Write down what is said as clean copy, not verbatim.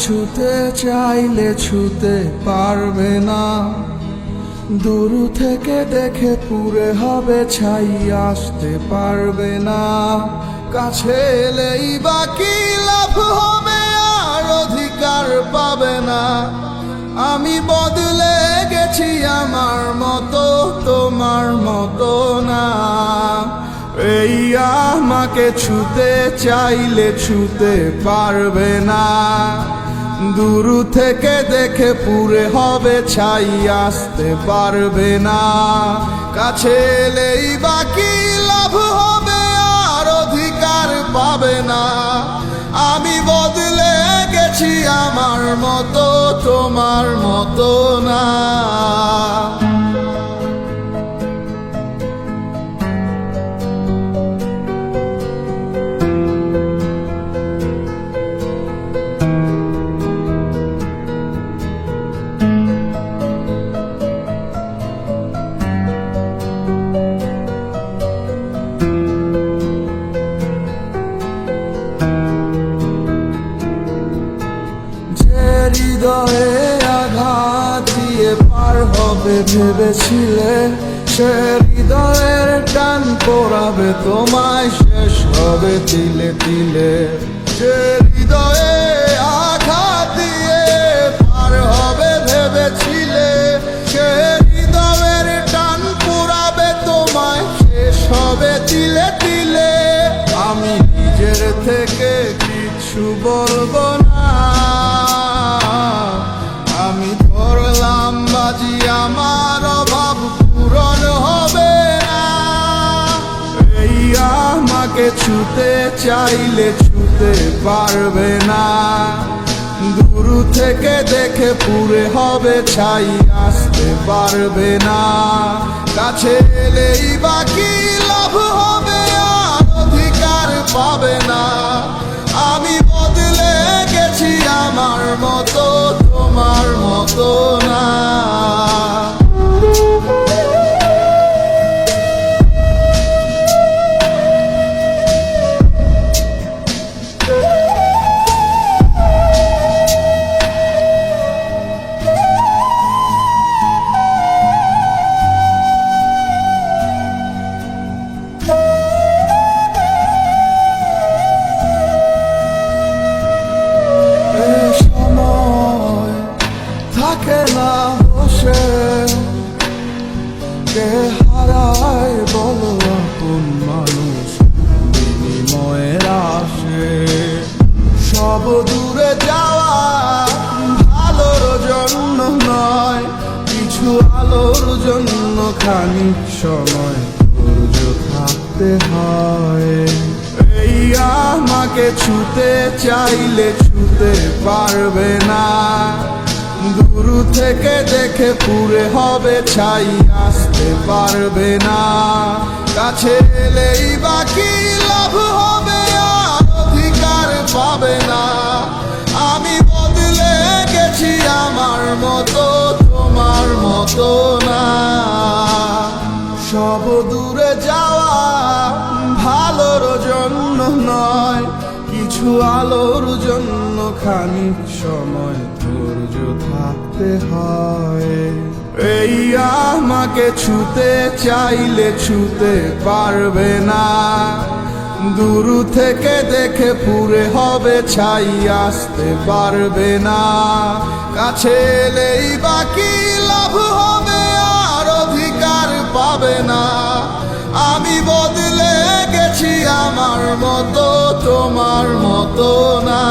ছুতে চাইলে ছুতে পারবে না, দূর থেকে দেখে পুরে হবে ছাই, আসতে পারবে না। কাছে এলেই বা কি লাভ হবে, আর অধিকার পাবে না। আমি বদলে গেছি, আমার মতো তোমার মতো না। এই আমাকে ছুতে চাইলে ছুতে পারবে না, দূর থেকে দেখে পুরে হবে ছাই, আসতে পারবে না। কাছে এলেই বা কি লাভ হবে, আর অধিকার পাবে না। আমি বদলে গেছি, আমার মতো তোমার মতো না। হৃদয়ে আঘাত দিয়ে পার হবে ভেবেছিলে, সে হৃদয়ের টান পোড়াবে তোমায়, শেষ হবে তিলে তিলে। সে হৃদয়ে আঘাত দিয়ে পার হবে ভেবেছিলে, সে হৃদয়ের টান পোড়াবে তোমায়, শেষ হবে তিলে তিলে। আমি নিজের থেকে কিছু বলবো না, আমি ধরলাম বাজি, আমার অভাব পূরণ হবে না। এই আমাকে ছুতে চাইলে ছুতে পারবে না, দূর থেকে দেখে পুরে হবে ছাই, আসতে পারবে না। কাছে এলেই বা কি লাভ হবে, আর অধিকার পাবে না। আমি বদলে গেছি, আমার মতো তোমার মতো না। থাকে না বসে, কে হারায় বলো আপন মানুষ বিনিময়ের আসে। সব দূরে যাওয়া ভালোর জন্য নয়, কিছু আলোর জন্য খানিক সময় ধৈর্য থাকতে হয়। এই আমাকে ছুতে চাইলে ছুতে পারবে না, দূর থেকে দেখে পুরে হবে ছাই, আসতে পারবে না। কাছে এলেই বা কি লাভ হবে, আর অধিকার পাবে না। আমি বদলে গেছি, আমার মতো তোমার মতো না। সব দূরে যাওয়া ভালোর জন্য নয়, কিছু আলোর জন্য খানিক সময় ধৈর্য থাকতে হয়। এই আমাকে ছুতে চাইলে ছুতে পারবে না, দূর থেকে দেখে পুরে হবে ছাই, আসতে পারবে না। কাছে এলেই বা কি লাভ হবে, আর অধিকার পাবে না। আমি বদলে গেছি, আমার মতো তোমার মতো না।